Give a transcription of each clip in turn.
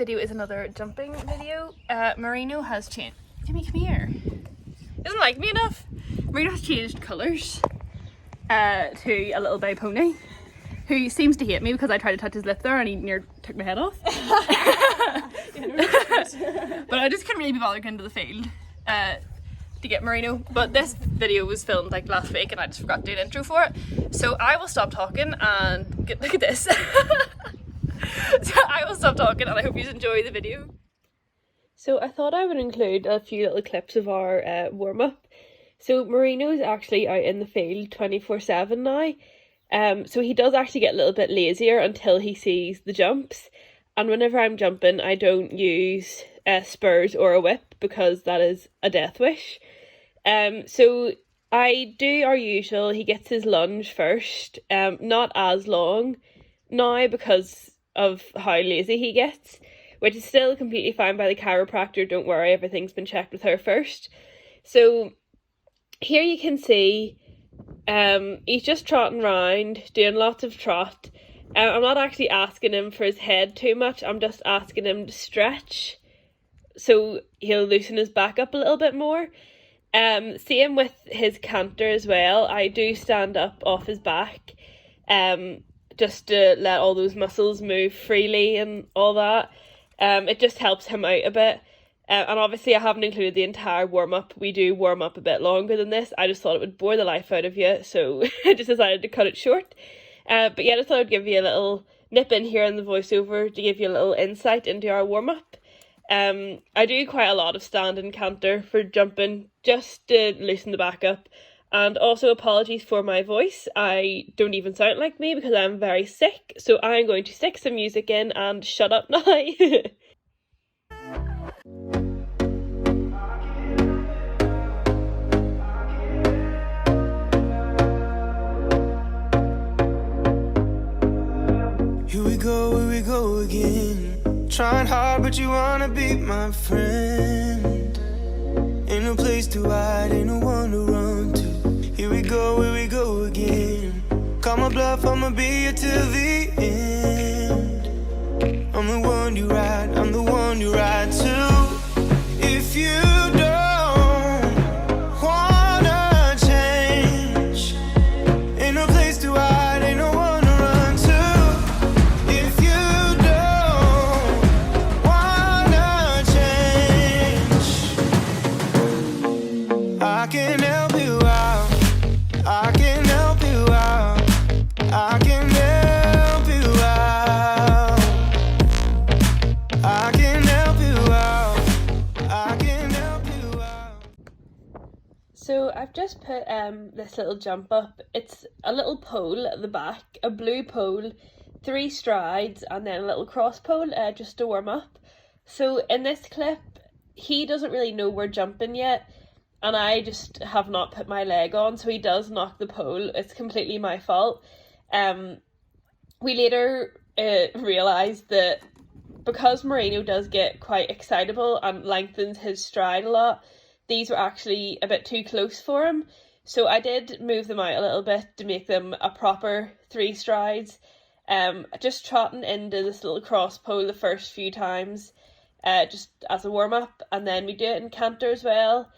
video is another jumping video. Moreno has changed. Jimmy, come here. Doesn't like me enough. Moreno has changed colours to a little bay pony, who seems to hate me because I tried to touch his lip there and he near took my head off. But I just couldn't really be bothered going to the field to get Moreno. But this video was filmed like last week and I just forgot to do an intro for it. So I will stop talking and look at this. So I will stop talking and I hope you enjoy the video. So I thought I would include a few little clips of our warm-up. So Moreno is actually out in the field 24/7 now. So he does actually get a little bit lazier until he sees the jumps. And whenever I'm jumping, I don't use spurs or a whip because that is a death wish. So I do our usual. He gets his lunge first, not as long now because of how lazy he gets, which is still completely fine by the chiropractor. Don't worry, everything's been checked with her first. So here you can see he's just trotting around, doing lots of trot. I'm not actually asking him for his head too much, I'm just asking him to stretch so he'll loosen his back up a little bit more. Same with his canter as well. I do stand up off his back just to let all those muscles move freely and all that. It just helps him out a bit. And obviously I haven't included the entire warm-up. We do warm up a bit longer than this. I just thought it would bore the life out of you, so I just decided to cut it short. But yeah, I just thought I'd give you a little nip in here in the voiceover to give you a little insight into our warm-up. I do quite a lot of stand and canter for jumping, just to loosen the back up. And also apologies for my voice. I don't even sound like me because I'm very sick. So I'm going to stick some music in and shut up now. Here we go again. Trying hard, but you wanna be my friend. Ain't no place to hide, ain't no one to run to. Here we go again. Call my bluff, I'ma be here till the end. I'm the one you ride, I'm the one you ride to. If you don't wanna change, ain't no place to hide, ain't no one to run to. If you don't wanna change, I can help you out. I can help you out. I can help you out. I can help you out. I can help you out. So I've just put this little jump up. It's a little pole at the back, a blue pole, 3 strides, and then a little cross pole just to warm up. So in this clip, he doesn't really know we're jumping yet, and I just have not put my leg on, so he does knock the pole. It's completely my fault. We later realised that because Moreno does get quite excitable and lengthens his stride a lot, these were actually a bit too close for him. So I did move them out a little bit to make them a proper 3 strides. Just trotting into this little cross pole the first few times, just as a warm-up, and then we do it in canter as well.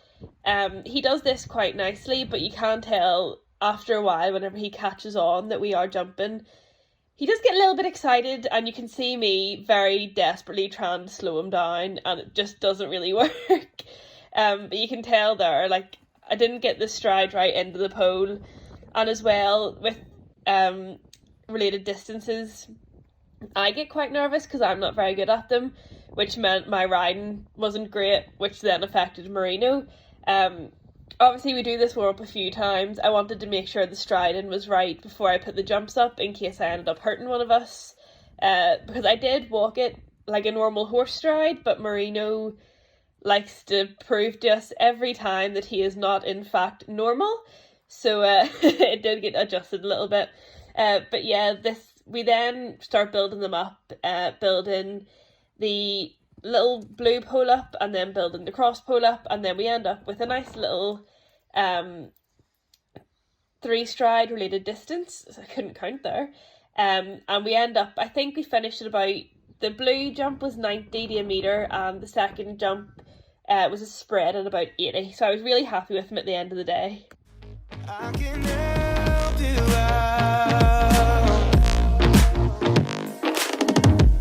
He does this quite nicely, but you can tell after a while, whenever he catches on that we are jumping, he does get a little bit excited, and you can see me very desperately trying to slow him down, and it just doesn't really work. But you can tell there, like, I didn't get the stride right into the pole. And as well, with related distances, I get quite nervous because I'm not very good at them, which meant my riding wasn't great, which then affected Moreno. Obviously we do this warm up a few times. I wanted to make sure the striding was right before I put the jumps up in case I ended up hurting one of us, because I did walk it like a normal horse stride, but Moreno likes to prove to us every time that he is not in fact normal, so it did get adjusted a little bit. But yeah, we then start building them up, building the little blue pole up and then building the cross pole up, and then we end up with a nice little 3 stride related distance. I couldn't count there. And we end up, I think we finished at about the blue jump was 90 to a metre, and the second jump was a spread at about 80. So I was really happy with him at the end of the day. I can help you out.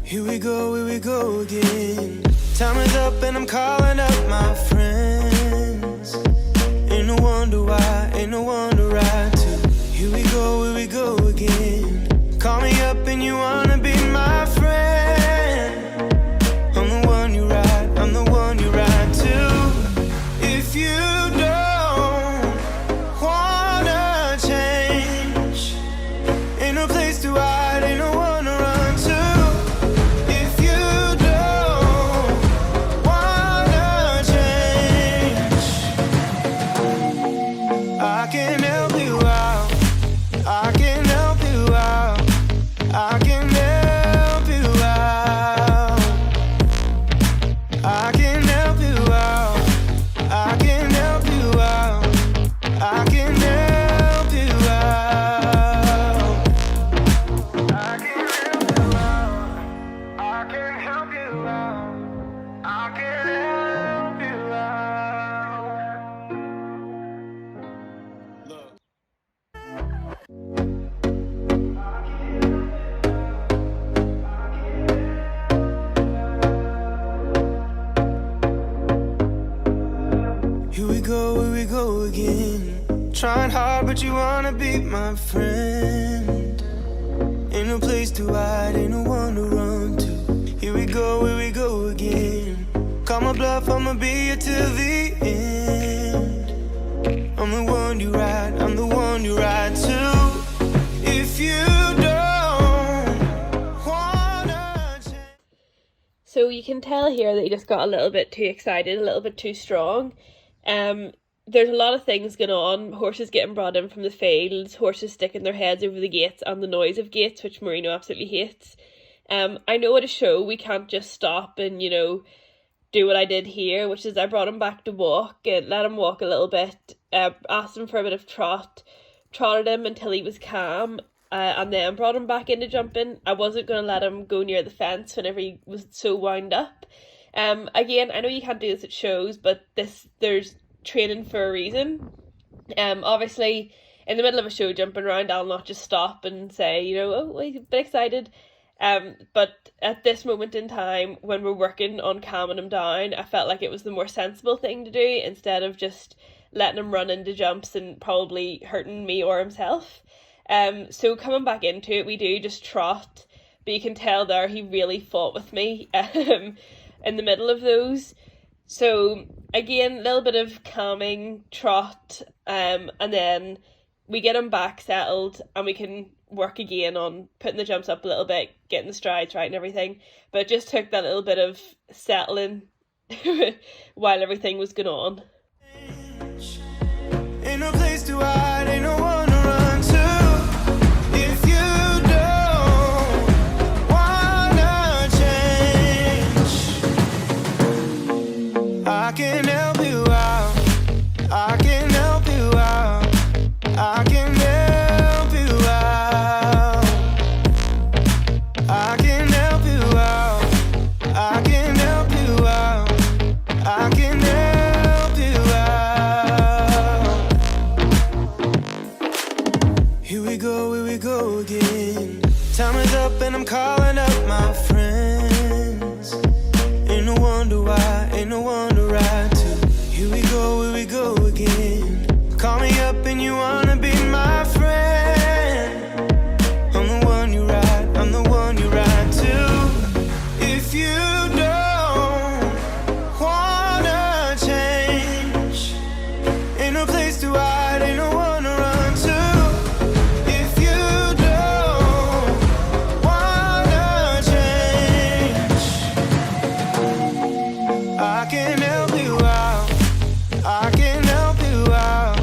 Here we go again. Time is up and I'm calling up my friends. Ain't no wonder why, ain't no wonder I too. Here we go again. Call me up and you wanna be my friend. I'm the one you ride, I'm the one you ride to. If you don't wanna change, ain't no place to hide, ain't no one to run to. If you don't wanna change, I can help you out. I can help you out. I can help you out. I can help you out. I can help you out. I can help you out. I can help you out. I can help you out. I can help you out. Look. Here we go again. Trying hard, but you wanna be my friend. Ain't no place to hide, ain't no one to run to. Here we go again. Call my bluff, I'ma be here till the end. I'm the one you ride, I'm the one you ride to. If you don't wanna change. So you can tell here that he just got a little bit too excited, a little bit too strong. There's a lot of things going on. Horses getting brought in from the fields, horses sticking their heads over the gates, and the noise of gates, which Moreno absolutely hates. I know at a show we can't just stop and, you know, do what I did here, which is I brought him back to walk and let him walk a little bit, asked him for a bit of trotted him until he was calm, and then brought him back into jumping. I wasn't going to let him go near the fence whenever he was so wound up. Again, I know you can't do this at shows, but there's training for a reason. Obviously, in the middle of a show jumping around, I'll not just stop and say, you know, oh, he's a bit excited. But at this moment in time, when we're working on calming him down, I felt like it was the more sensible thing to do instead of just letting him run into jumps and probably hurting me or himself. So coming back into it, we do just trot, but you can tell there he really fought with me in the middle of those. So again, a little bit of calming, trot, and then we get him back settled and we can work again on putting the jumps up a little bit, getting the strides right and everything. But it just took that little bit of settling while everything was going on. Ain't no place to hide, ain't no one to run to. If you don't wanna change, I can help you out. I can help you out. I can help you out. I can help you out. I can help you out. I can help you out. Here we go again. Time is up and I'm calling up my friends. Ain't no wonder why, ain't no wonder right to. Here we go again. Call me up and you wanna be my friend. I'm the one you ride, I'm the one you ride to. If you don't wanna change, ain't no place to hide, ain't no one to run to. If you don't wanna change, I can help you out. I can help you out.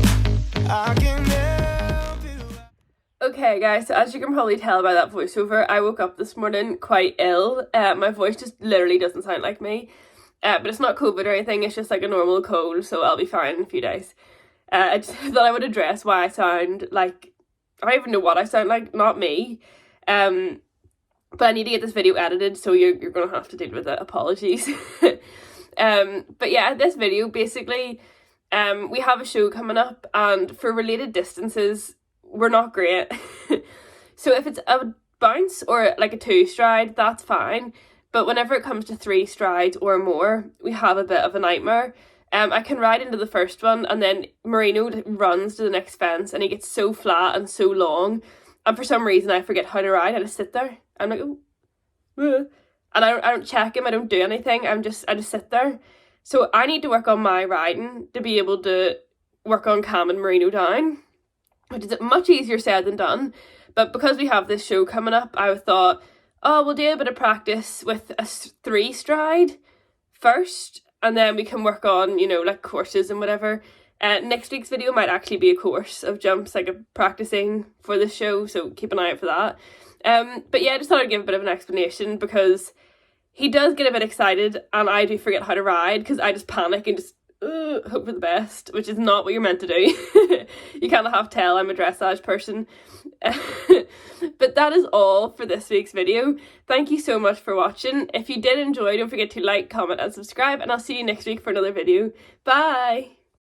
I can help you out. Okay guys, so as you can probably tell by that voiceover, I woke up this morning quite ill. My voice just literally doesn't sound like me. But it's not COVID or anything, it's just like a normal cold, so I'll be fine in a few days. I just thought I would address why I sound like, I don't even know what I sound like, not me. but I need to get this video edited, so you're going to have to deal with it. Apologies. But yeah, this video, basically, we have a show coming up, and for related distances, we're not great. So if it's a bounce or like a 2 stride, that's fine. But whenever it comes to 3 strides or more, we have a bit of a nightmare. I can ride into the first one, and then Moreno runs to the next fence, and he gets so flat and so long, and for some reason I forget how to ride. I just sit there. I'm like, oh, and I don't check him. I don't do anything. I just sit there. So I need to work on my riding to be able to work on calming Moreno down, which is much easier said than done. But because we have this show coming up, I thought, oh, we'll do a bit of practice with a 3 stride first, and then we can work on, you know, like courses and whatever. Next week's video might actually be a course of jumps, like practicing for the show, so keep an eye out for that. But yeah, I just thought I'd give a bit of an explanation, because he does get a bit excited and I do forget how to ride, because I just panic and just hope for the best, which is not what you're meant to do. You kind of have to tell I'm a dressage person. But that is all for this week's video. Thank you so much for watching. If you did enjoy, don't forget to like, comment and subscribe, and I'll see you next week for another video. Bye!